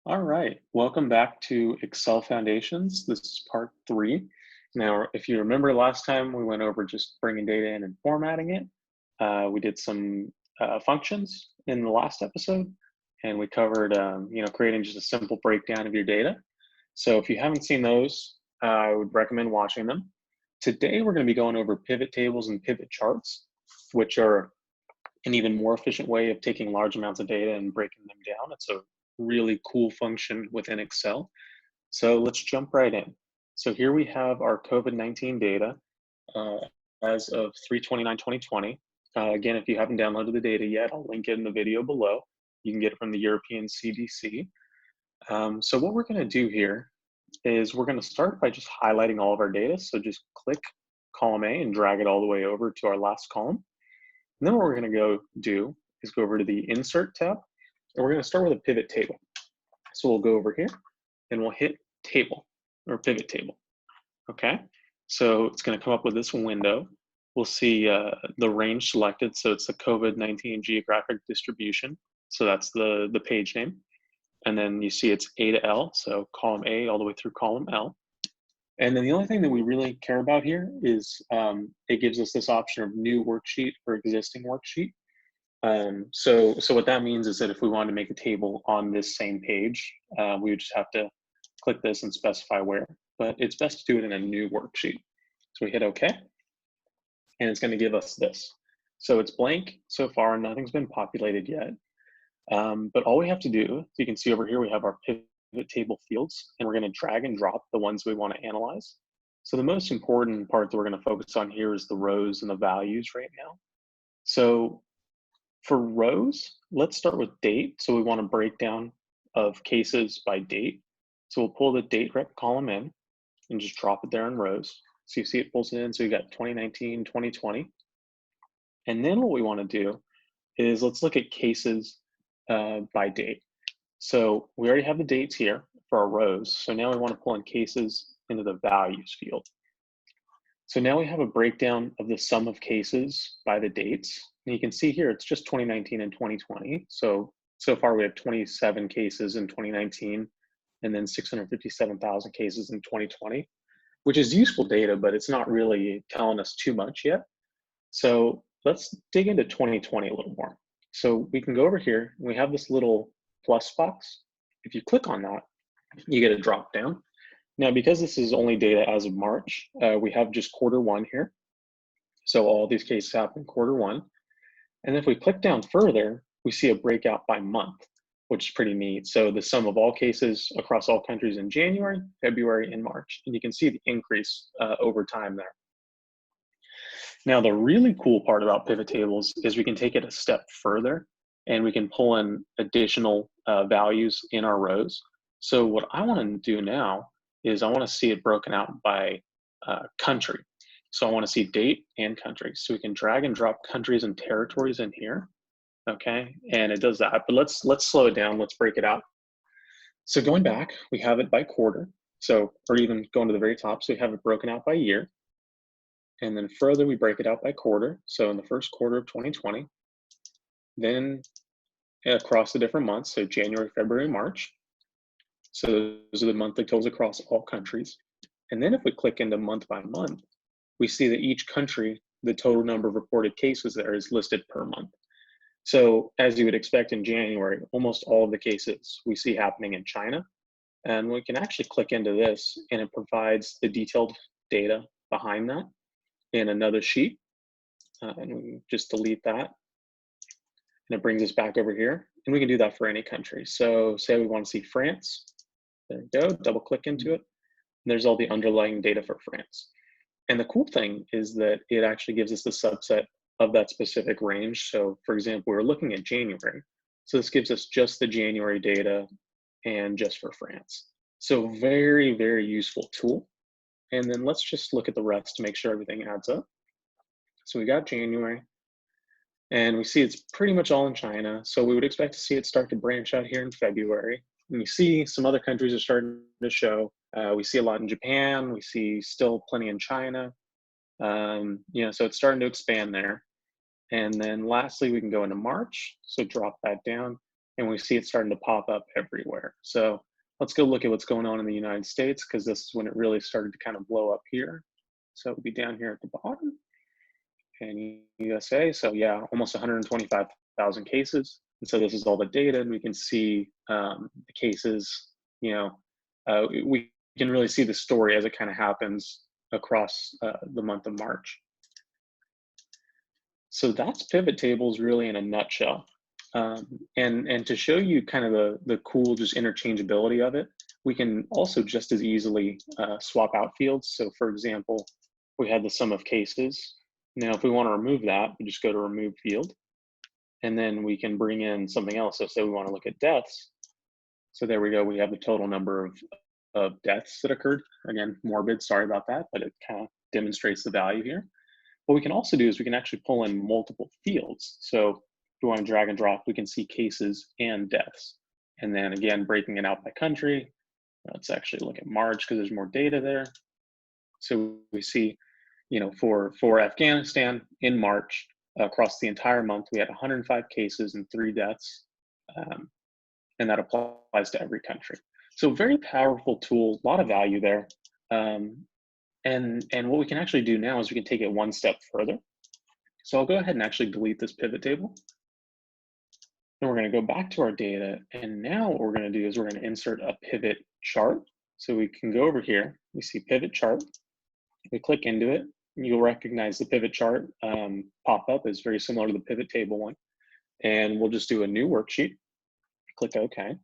All right, welcome back to Excel Foundations. This is part three. Now, if you remember last time, we went over just bringing data in and formatting it. We did some functions in the last episode, and we covered, creating just a simple breakdown of your data. So if you haven't seen those, I would recommend watching them. Today, we're going to be going over pivot tables and pivot charts, which are an even more efficient way of taking large amounts of data and breaking them down. It's a really cool function within Excel. So let's jump right in. So here we have our COVID-19 data uh, as of 3/29/2020. Again, if you haven't downloaded the data yet, I'll link it in the video below. You can get it from the European CDC. So what we're going to do here is we're going to start by just highlighting all of our data. So just click column A and drag it all the way over to our last column. And then what we're going to go do is go over to the Insert tab, and we're going to start with a pivot table. So we'll go over here and we'll hit Table or Pivot Table. Okay, so it's going to come up with this window. We'll see the range selected. So it's the COVID-19 geographic distribution. So that's the page name. And then you see it's A to L, so column A all the way through column L. And then the only thing that we really care about here is it gives us this option of new worksheet or existing worksheet. So what that means is that if we wanted to make a table on this same page, we would just have to click this and specify where, but it's best to do it in a new worksheet. So we hit OK, and it's going to give us this. So it's blank so far, nothing's been populated yet. But all we have to do, you can see over here, we have our pivot table fields, and we're going to drag and drop the ones we want to analyze. So the most important part that we're going to focus on here is the rows and the values right now. So for rows, let's start with date. So we want a breakdown of cases by date. So we'll pull the date rep column in and just drop it there in rows. So you see it pulls it in. So you got 2019, 2020. And then what we want to do is let's look at cases by date. So we already have the dates here for our rows. So now we want to pull in cases into the values field. So now we have a breakdown of the sum of cases by the dates. And you can see here, it's just 2019 and 2020. So far we have 27 cases in 2019 and then 657,000 cases in 2020, which is useful data, but it's not really telling us too much yet. So let's dig into 2020 a little more. So we can go over here and we have this little plus box. If you click on that, you get a drop down. Now, because this is only data as of March, we have just quarter 1 here. So all these cases happen in quarter 1. And if we click down further, we see a breakout by month, which is pretty neat. So the sum of all cases across all countries in January, February, and March. And you can see the increase over time there. Now, the really cool part about pivot tables is we can take it a step further and we can pull in additional values in our rows. So what I want to do now is I want to see it broken out by country. So I want to see date and country. So we can drag and drop countries and territories in here. Okay, and it does that. But let's slow it down. Let's break it out. So going back, we have it by quarter. So, or even going to the very top. So we have it broken out by year. And then further, we break it out by quarter. So in the first quarter of 2020, then across the different months, so January, February, March. So those are the monthly totals across all countries. And then if we click into month by month, we see that each country, the total number of reported cases there is listed per month. So as you would expect in January, almost all of the cases we see happening in China. And we can actually click into this and it provides the detailed data behind that in another sheet. And we can just delete that. And it brings us back over here. And we can do that for any country. So say we want to see France. There we go, double click into it. And there's all the underlying data for France. And the cool thing is that it actually gives us the subset of that specific range. So for example, we're looking at January. So this gives us just the January data and just for France. So very, very useful tool. And then let's just look at the rest to make sure everything adds up. So we got January. And we see it's pretty much all in China. So we would expect to see it start to branch out here in February. And we see some other countries are starting to show. We see a lot in Japan. We see still plenty in China. So it's starting to expand there. And then lastly, we can go into March. So drop that down. and we see it starting to pop up everywhere. So let's go look at what's going on in the United States, because this is when it really started to kind of blow up here. So it'll be down here at the bottom, and USA. So yeah, almost 125,000 cases. And so this is all the data, and we can see the cases. We can really see the story as it kind of happens across the month of March. So that's pivot tables really in a nutshell. And to show you kind of the cool just interchangeability of it, we can also just as easily swap out fields. So for example, we had the sum of cases. Now, if we want to remove that, we just go to remove field, and then we can bring in something else. So say we want to look at deaths. So there we go. We have the total number of deaths that occurred. Again, morbid, sorry about that, but it kind of demonstrates the value here. What we can also do is we can actually pull in multiple fields. So if we want to drag and drop, we can see cases and deaths. And then again, breaking it out by country. Let's actually look at March because there's more data there. So we see, for Afghanistan in March, across the entire month, we had 105 cases and 3 deaths. And that applies to every country. So very powerful tool, a lot of value there. And what we can actually do now is we can take it one step further. So I'll go ahead and actually delete this pivot table. And we're going to go back to our data. And now what we're going to do is we're going to insert a pivot chart. So we can go over here. We see pivot chart. We click into it. You'll recognize the pivot chart pop up is very similar to the pivot table one. And we'll just do a new worksheet. Click OK.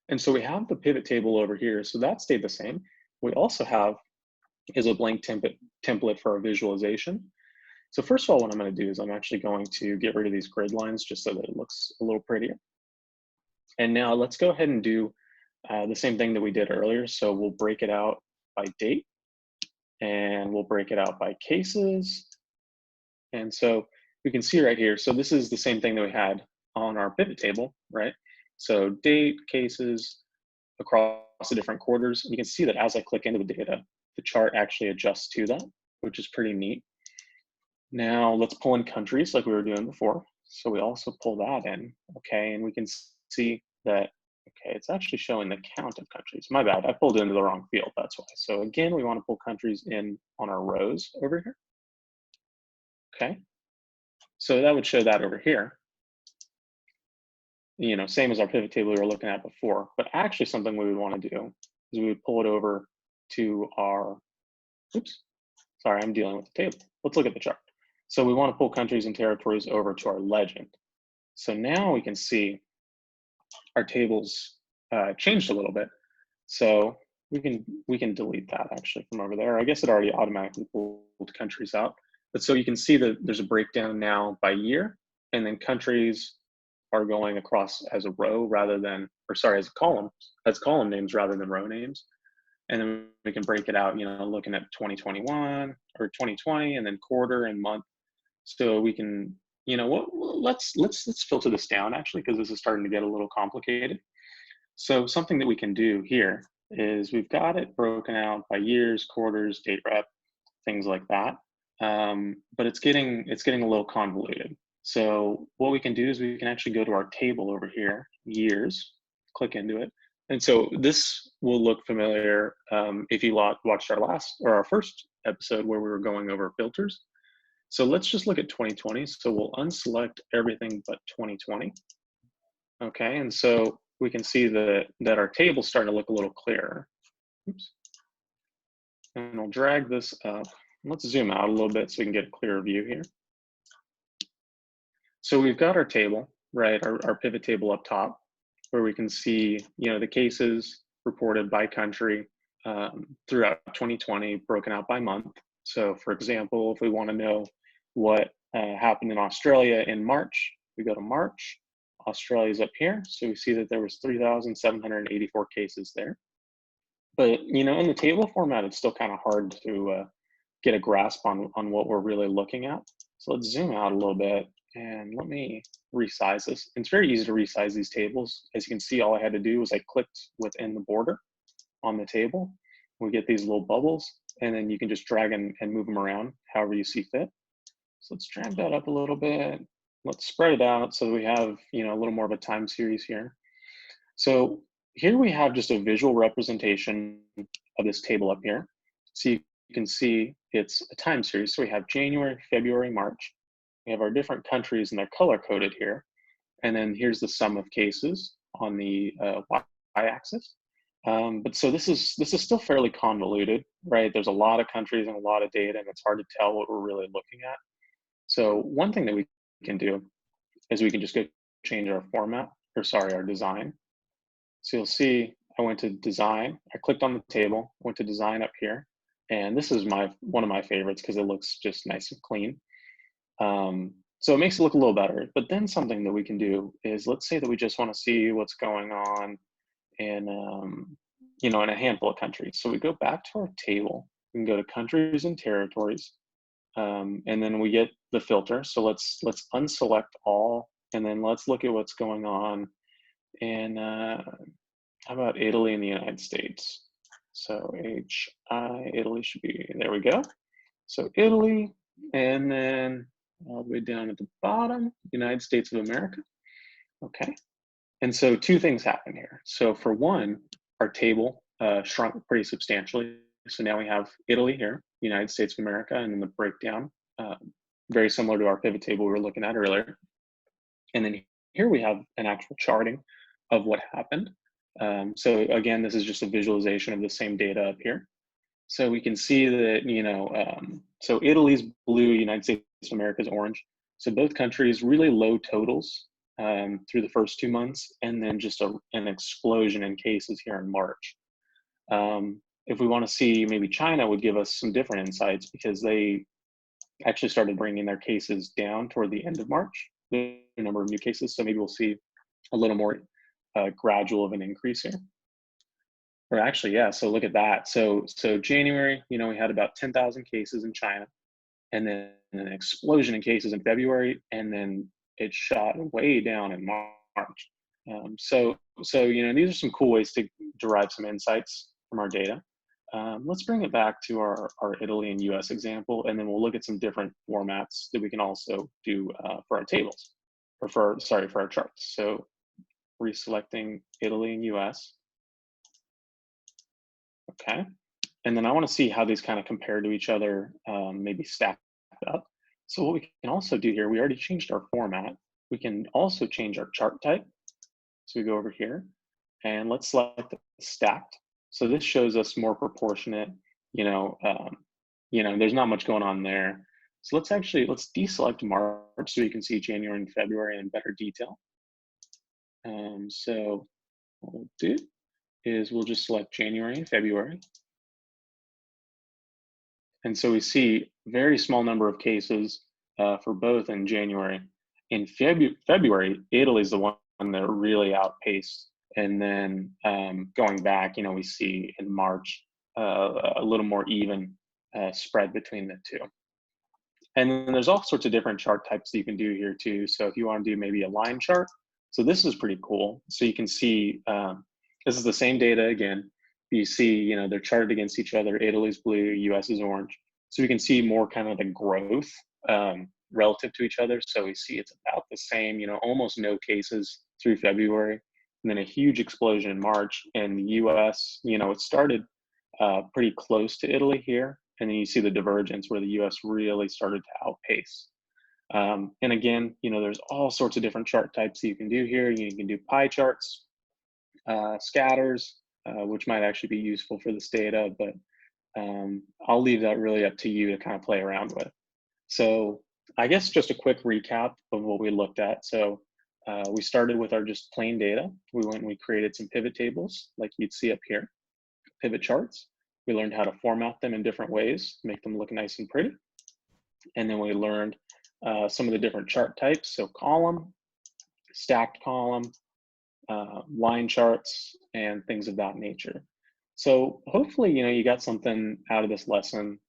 And so we have the pivot table over here. So that stayed the same. We also have is a blank template for our visualization. So first of all, what I'm going to do is I'm actually going to get rid of these grid lines just so that it looks a little prettier. And now let's go ahead and do the same thing that we did earlier. So we'll break it out by date, and we'll break it out by cases. And so we can see right here, so this is the same thing that we had on our pivot table, right? So date, cases, across the different quarters. And you can see that as I click into the data, the chart actually adjusts to that, which is pretty neat. Now let's pull in countries like we were doing before. So we also pull that in, okay? And we can see that, okay, it's actually showing the count of countries. My bad, I pulled into the wrong field, that's why. So again, we want to pull countries in on our rows over here. Okay, so that would show that over here. Same as our pivot table we were looking at before, but actually something we would want to do is we would pull it over to our, oops, sorry, I'm dealing with the table. Let's look at the chart. So we want to pull countries and territories over to our legend. So now we can see our tables changed a little bit. So we can delete that actually from over there. I guess it already automatically pulled countries out. But so you can see that there's a breakdown now by year, and then countries are going across as a row rather than, or sorry, as column names rather than row names. And then we can break it out, looking at 2021 or 2020, and then quarter and month. So we can, let's filter this down actually, because this is starting to get a little complicated. So something that we can do here is we've got it broken out by years, quarters, date rep, things like that. But it's getting a little convoluted. So what we can do is we can actually go to our table over here, years, click into it. And so this will look familiar if you watched our first episode where we were going over filters. So let's just look at 2020. So we'll unselect everything but 2020. Okay, and so we can see that our table's starting to look a little clearer. Oops. And I'll drag this up. Let's zoom out a little bit so we can get a clearer view here. So we've got our table, right, our pivot table up top, where we can see, the cases reported by country throughout 2020, broken out by month. So for example, if we want to know what happened in Australia in March, we go to March. Australia's up here, so we see that there was 3,784 cases there. But in the table format, it's still kind of hard to get a grasp on what we're really looking at. So let's zoom out a little bit, and let me resize this. It's very easy to resize these tables. As you can see, all I had to do was I clicked within the border on the table. We get these little bubbles, and then you can just drag and move them around however you see fit. So let's drag that up a little bit, let's spread it out so that we have, a little more of a time series here. So here we have just a visual representation of this table up here. So you can see it's a time series. So we have January, February, March. We have our different countries and they're color coded here. And then here's the sum of cases on the y-axis. But so this is still fairly convoluted, right? There's a lot of countries and a lot of data, and it's hard to tell what we're really looking at. So one thing that we can do is we can just go change our format, or sorry, our design. So you'll see I went to design, I clicked on the table, went to design up here, and this is one of my favorites because it looks just nice and clean. So it makes it look a little better. But then something that we can do is, let's say that we just want to see what's going on in in a handful of countries. So we go back to our table, we can go to countries and territories, and then we get the filter. So let's unselect all, and then let's look at what's going on in how about Italy and the United States. So Italy should be, there we go. So Italy, and then all the way down at the bottom, United States of America. Okay. And so two things happen here. So for one, our table shrunk pretty substantially. So now we have Italy here, United States of America, and then the breakdown, very similar to our pivot table we were looking at earlier. And then here we have an actual charting of what happened. So again, this is just a visualization of the same data up here. So we can see that, so Italy's blue, United States of America's orange. So both countries really low totals through the first 2 months, and then just an explosion in cases here in March. If we want to see, maybe China would give us some different insights because they actually started bringing their cases down toward the end of March, the number of new cases. So maybe we'll see a little more gradual of an increase here. Or actually, yeah, so look at that. So January, we had about 10,000 cases in China, and then an explosion in cases in February, and then it shot way down in March. So these are some cool ways to derive some insights from our data. Let's bring it back to our Italy and US example, and then we'll look at some different formats that we can also do for our tables, or for our charts. So reselecting Italy and US. Okay. And then I want to see how these kind of compare to each other, maybe stacked up. So what we can also do here, we already changed our format. We can also change our chart type. So we go over here and let's select the stacked. So this shows us more proportionate, there's not much going on there. So let's deselect March so you can see January and February in better detail. So what we'll do is we'll just select January and February. And so we see very small number of cases for both in January. In February, Italy's the one that really outpaced. And then going back, we see in March a little more even spread between the two. And then there's all sorts of different chart types that you can do here too. So if you want to do maybe a line chart, so this is pretty cool. So you can see, this is the same data again. You see, they're charted against each other. Italy's blue, US is orange. So we can see more kind of the growth relative to each other. So we see it's about the same, almost no cases through February, and then a huge explosion in March. And the US, it started pretty close to Italy here. And then you see the divergence where the US really started to outpace. And again, there's all sorts of different chart types that you can do here. You can do pie charts, scatters, which might actually be useful for this data, but I'll leave that really up to you to kind of play around with. So I guess just a quick recap of what we looked at. So we started with our just plain data. We went and we created some pivot tables like you'd see up here, pivot charts. We learned how to format them in different ways, make them look nice and pretty. And then we learned some of the different chart types. So column, stacked column, line charts, and things of that nature. So hopefully, you got something out of this lesson.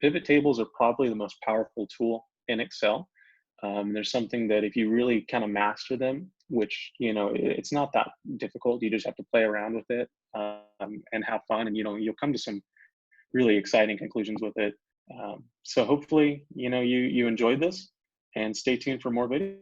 Pivot tables are probably the most powerful tool in Excel. There's something that if you really kind of master them, which, it's not that difficult, you just have to play around with it and have fun, and, you'll come to some really exciting conclusions with it. So hopefully, you enjoyed this, and stay tuned for more videos.